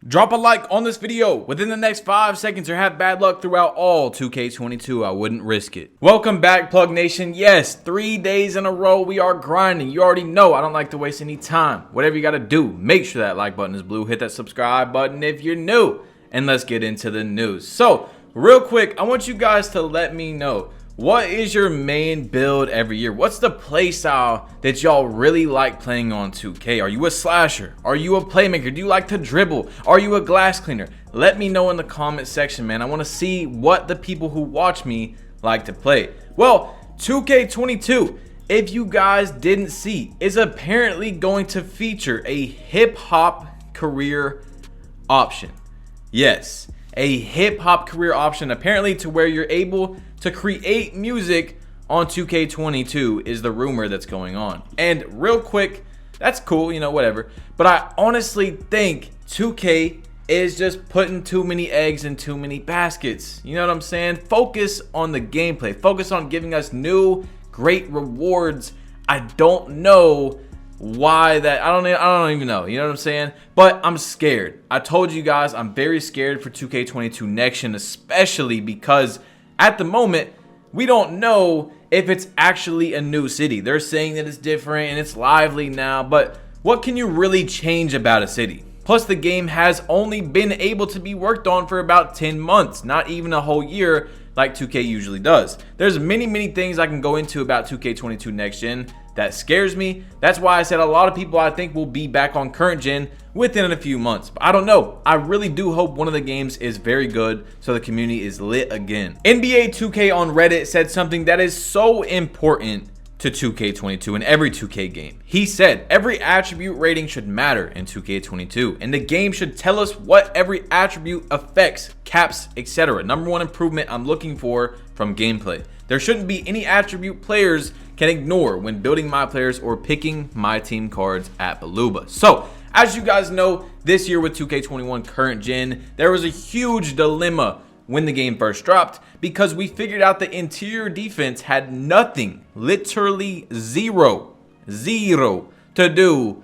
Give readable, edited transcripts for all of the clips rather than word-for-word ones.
Drop a like on this video within the next 5 seconds or have bad luck throughout all 2K22. I wouldn't risk it. Welcome back, Plug Nation. Yes, 3 days in a row we are grinding. You already know I don't like to waste any time. Whatever you got to do, make sure that like button is blue. Hit that subscribe button if you're new. And let's get into the news. So, real quick, I want you guys to let me know, what is your main build every year? What's the play style that y'all really like playing on 2K? Are you a slasher? Are you a playmaker? Do you like to dribble? Are you a glass cleaner? Let me know in the comment section, man. I want to see what the people who watch me like to play. Well, 2K22, if you guys didn't see, is apparently going to feature a hip-hop career option. Yes, a hip-hop career option, apparently, to where you're able to create music on 2K22 is the rumor that's going on. And real quick, that's cool, you know, whatever. But I honestly think 2K is just putting too many eggs in too many baskets. You know what I'm saying? Focus on the gameplay. Focus on giving us new, great rewards. I don't know why that, I don't even know, you know what I'm saying? But I'm scared. I told you guys I'm very scared for 2K22 next gen, especially because at the moment we don't know if it's actually a new city. They're saying that it's different and it's lively now, but what can you really change about a city? Plus, the game has only been able to be worked on for about 10 months, not even a whole year like 2K usually does. There's many things I can go into about 2K22 next gen that scares me. That's why I said a lot of people I think will be back on current gen within a few months. But I don't know. I really do hope one of the games is very good so the community is lit again. NBA 2K on Reddit said something that is so important to 2K22 in every 2K game. He said every attribute rating should matter in 2K22, and the game should tell us what every attribute affects, caps, etc. Number one improvement I'm looking for from gameplay. There shouldn't be any attribute players can ignore when building my players or picking my team cards at Baluba. So, as you guys know, this year with 2K21 current gen, there was a huge dilemma when the game first dropped because we figured out the interior defense had nothing, literally zero to do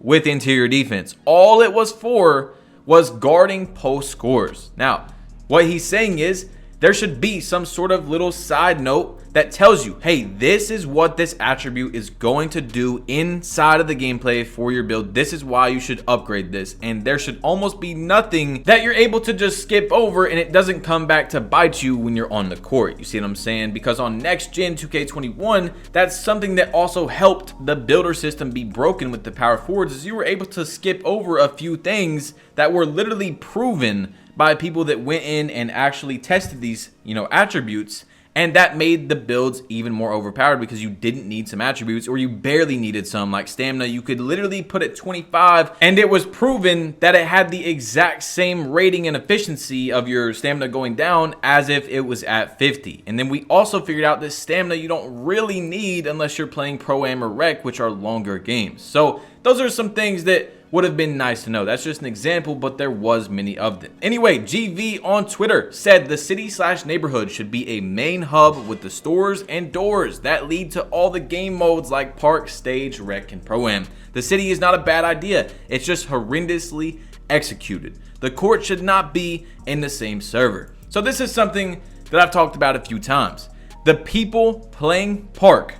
with interior defense. All it was for was guarding post scores. Now, what he's saying is there should be some sort of little side note that tells you, hey, this is what this attribute is going to do inside of the gameplay for your build. This is why you should upgrade this. And there should almost be nothing that you're able to just skip over and it doesn't come back to bite you when you're on the court. You see what I'm saying? Because on next gen 2K21, that's something that also helped the builder system be broken with the power forwards, is you were able to skip over a few things that were literally proven by people that went in and actually tested these, attributes. And that made the builds even more overpowered because you didn't need some attributes, or you barely needed some. Like stamina, you could literally put it 25 and it was proven that it had the exact same rating and efficiency of your stamina going down as if it was at 50. And then we also figured out that stamina you don't really need unless you're playing Pro-Am or Rec, which are longer games. So those are some things that would have been nice to know. That's just an example, but there was many of them. Anyway, GV on Twitter said the city/neighborhood should be a main hub with the stores and doors that lead to all the game modes like Park, Stage, Rec, and Pro-Am. The city is not a bad idea. It's just horrendously executed. The court should not be in the same server. So this is something that I've talked about a few times. The people playing Park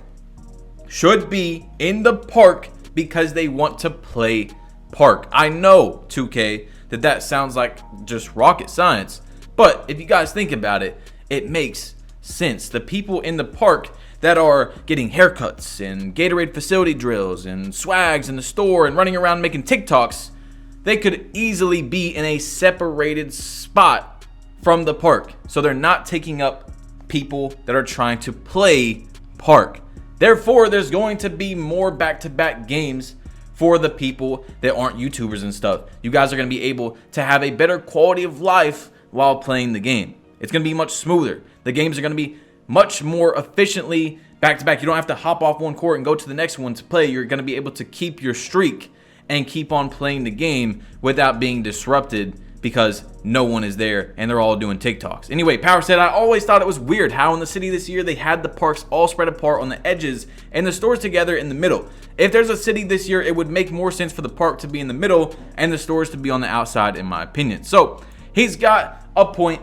should be in the park because they want to play Park. I know, 2K, that sounds like just rocket science, but if you guys think about it, it makes sense. The people in the park that are getting haircuts and Gatorade facility drills and swags in the store and running around making TikToks, they could easily be in a separated spot from the park, so they're not taking up people that are trying to play Park. Therefore, there's going to be more back-to-back games for the people that aren't YouTubers and stuff. You guys are going to be able to have a better quality of life while playing the game. It's going to be much smoother. The games are going to be much more efficiently back to back. You don't have to hop off one court and go to the next one to play. You're going to be able to keep your streak and keep on playing the game without being disrupted because no one is there and they're all doing TikToks. Anyway, Power said, I always thought it was weird how in the city this year they had the parks all spread apart on the edges and the stores together in the middle. If there's a city this year, it would make more sense for the park to be in the middle and the stores to be on the outside, in my opinion. So he's got a point.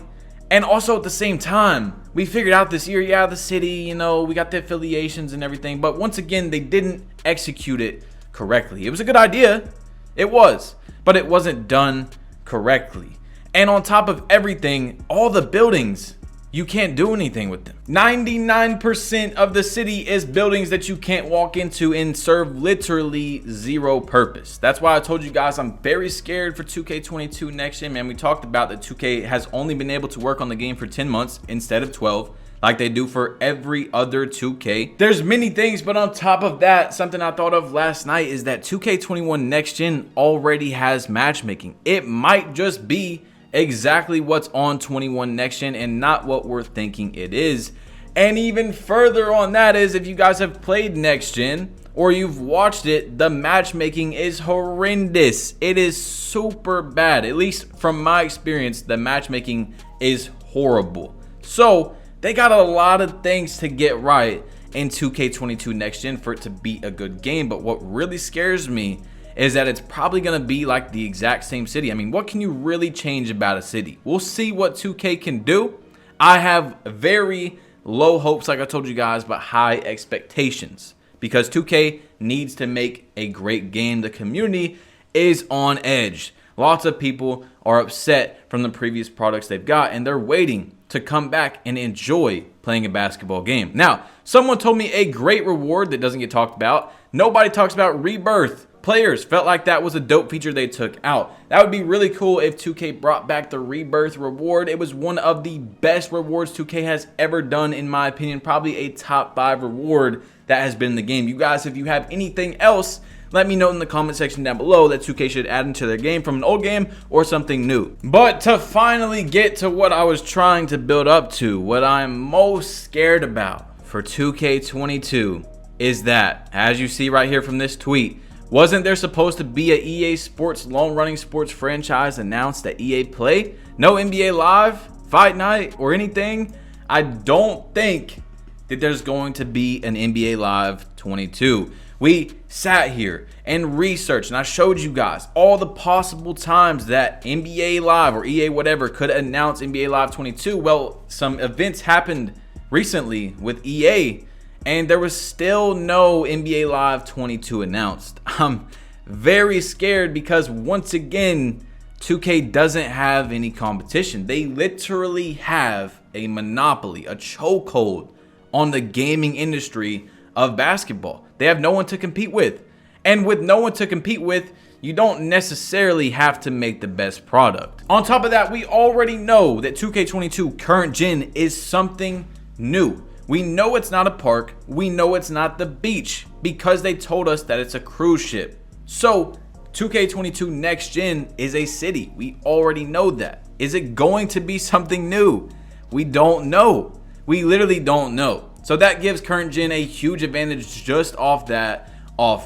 And also at the same time, we figured out this year, yeah, the city, you know, we got the affiliations and everything. But once again, they didn't execute it correctly. It was a good idea. It was. But it wasn't done correctly. And on top of everything, all the buildings, you can't do anything with them. 99% of the city is buildings that you can't walk into and serve literally zero purpose. That's why I told you guys I'm very scared for 2K22 next gen, man. We talked about that 2K has only been able to work on the game for 10 months instead of 12. Like they do for every other 2K. There's many things, but on top of that, something I thought of last night is that 2K21 Next Gen already has matchmaking. It might just be exactly what's on 21 Next Gen and not what we're thinking it is. And even further on that is, if you guys have played Next Gen or you've watched it, the matchmaking is horrendous. It is super bad. At least from my experience, the matchmaking is horrible. So they got a lot of things to get right in 2K22 Next Gen for it to be a good game. But what really scares me is that it's probably going to be like the exact same city. I mean, what can you really change about a city? We'll see what 2K can do. I have very low hopes, like I told you guys, but high expectations because 2K needs to make a great game. The community is on edge. Lots of people are upset from the previous products they've got, and they're waiting to come back and enjoy playing a basketball game. Now, someone told me a great reward that doesn't get talked about. Nobody talks about Rebirth. Players felt like that was a dope feature they took out. That would be really cool if 2K brought back the Rebirth reward. It was one of the best rewards 2K has ever done, in my opinion. Probably a top 5 reward that has been in the game. You guys, if you have anything else, let me know in the comment section down below that 2K should add into their game from an old game or something new. But to finally get to what I was trying to build up to, what I'm most scared about for 2K22 is that, as you see right here from this tweet, wasn't there supposed to be a EA Sports long-running sports franchise announced at EA Play? No NBA Live, Fight Night, or anything? I don't think that there's going to be an NBA Live 22. We sat here and researched, and I showed you guys all the possible times that NBA Live or EA whatever could announce NBA Live 22. Well, some events happened recently with EA, and there was still no NBA Live 22 announced. I'm very scared because once again, 2K doesn't have any competition. They literally have a monopoly, a chokehold on the gaming industry of basketball. They have no one to compete with. And with no one to compete with, you don't necessarily have to make the best product. On top of that, we already know that 2K22 current gen is something new. We know it's not a park. We know it's not the beach because they told us that it's a cruise ship. So 2K22 next gen is a city. We already know that. Is it going to be something new? We don't know. We literally don't know. So that gives current gen a huge advantage just off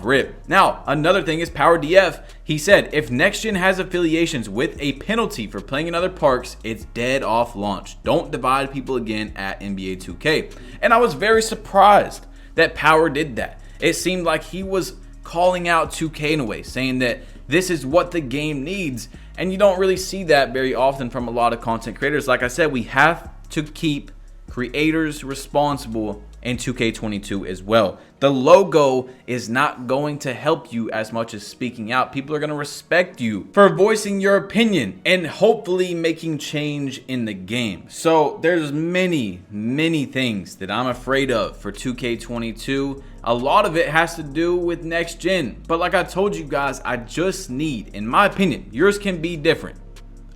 rip. Now, another thing is Power DF. He said, if next gen has affiliations with a penalty for playing in other parks, it's dead off launch. Don't divide people again at NBA 2K. And I was very surprised that Power did that. It seemed like he was calling out 2K in a way, saying that this is what the game needs. And you don't really see that very often from a lot of content creators. Like I said, we have to keep creators responsible in 2K22 as well. The logo is not going to help you as much as speaking out. People are going to respect you for voicing your opinion and hopefully making change in the game. So there's many things that I'm afraid of for 2K22. A lot of it has to do with next gen. But like I told you guys, I just need, in my opinion, yours can be different.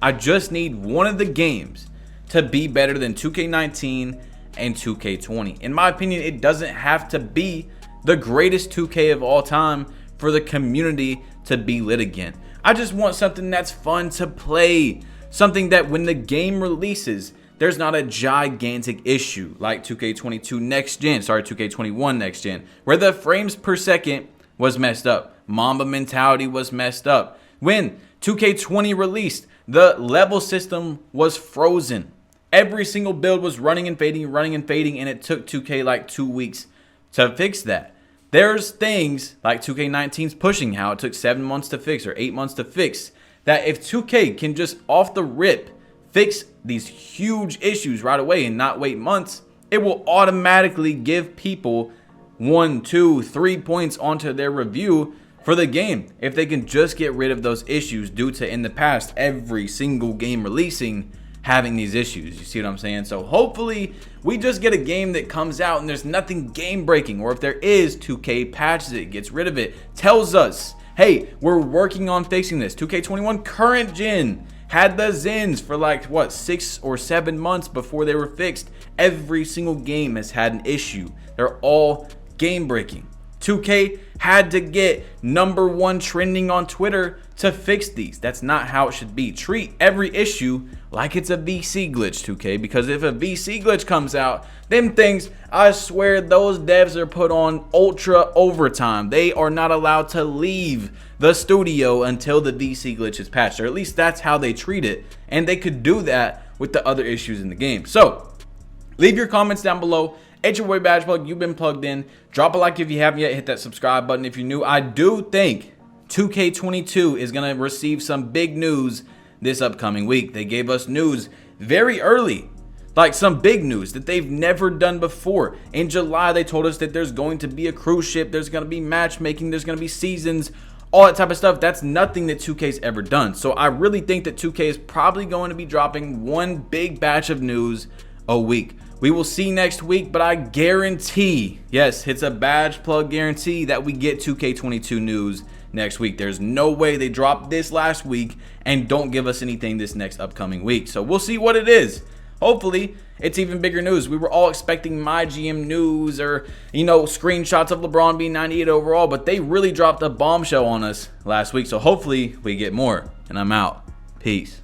I just need one of the games to be better than 2K19 and 2K20. In my opinion, it doesn't have to be the greatest 2K of all time for the community to be lit again. I just want something that's fun to play. Something that when the game releases, there's not a gigantic issue like 2K21 next gen, where the frames per second was messed up. Mamba mentality was messed up. When 2K20 released, the level system was frozen. Every single build was running and fading, and it took 2K like 2 weeks to fix that. There's things like 2K19's pushing how it took 7 months to fix or 8 months to fix, that if 2K can just off the rip fix these huge issues right away and not wait months, it will automatically give people 1, 2, 3 points onto their review for the game if they can just get rid of those issues due to, in the past, every single game releasing having these issues. You see what I'm saying? So hopefully we just get a game that comes out and there's nothing game breaking, or if there is, 2K patches it, gets rid of it, tells us, hey, we're working on fixing this. 2K21 current gen had the Zins for like, what, 6 or 7 months before they were fixed. Every single game has had an issue. They're all game breaking. 2K had to get #1 trending on Twitter to fix these. That's not how it should be. Treat every issue like it's a VC glitch, 2K, because if a VC glitch comes out, them things, I swear those devs are put on ultra overtime. They are not allowed to leave the studio until the VC glitch is patched, or at least that's how they treat it, and they could do that with the other issues in the game. So leave your comments down below. It's your boy Badge Plug. You've been plugged in. Drop a like if you haven't yet. Hit that subscribe button if you're new. I do think 2K22 is going to receive some big news this upcoming week. They gave us news very early, like some big news that they've never done before. In July, they told us that there's going to be a cruise ship, there's going to be matchmaking, there's going to be seasons, all that type of stuff. That's nothing that 2K's ever done. So I really think that 2K is probably going to be dropping one big batch of news a week. We will see next week, but I guarantee, yes, it's a Badge Plug guarantee, that we get 2K22 news next week. There's no way they dropped this last week and don't give us anything this next upcoming week. So we'll see what it is. Hopefully it's even bigger news. We were all expecting my GM news or, you know, screenshots of LeBron being 98 overall, but they really dropped a bombshell on us last week. So hopefully we get more, and I'm out. Peace.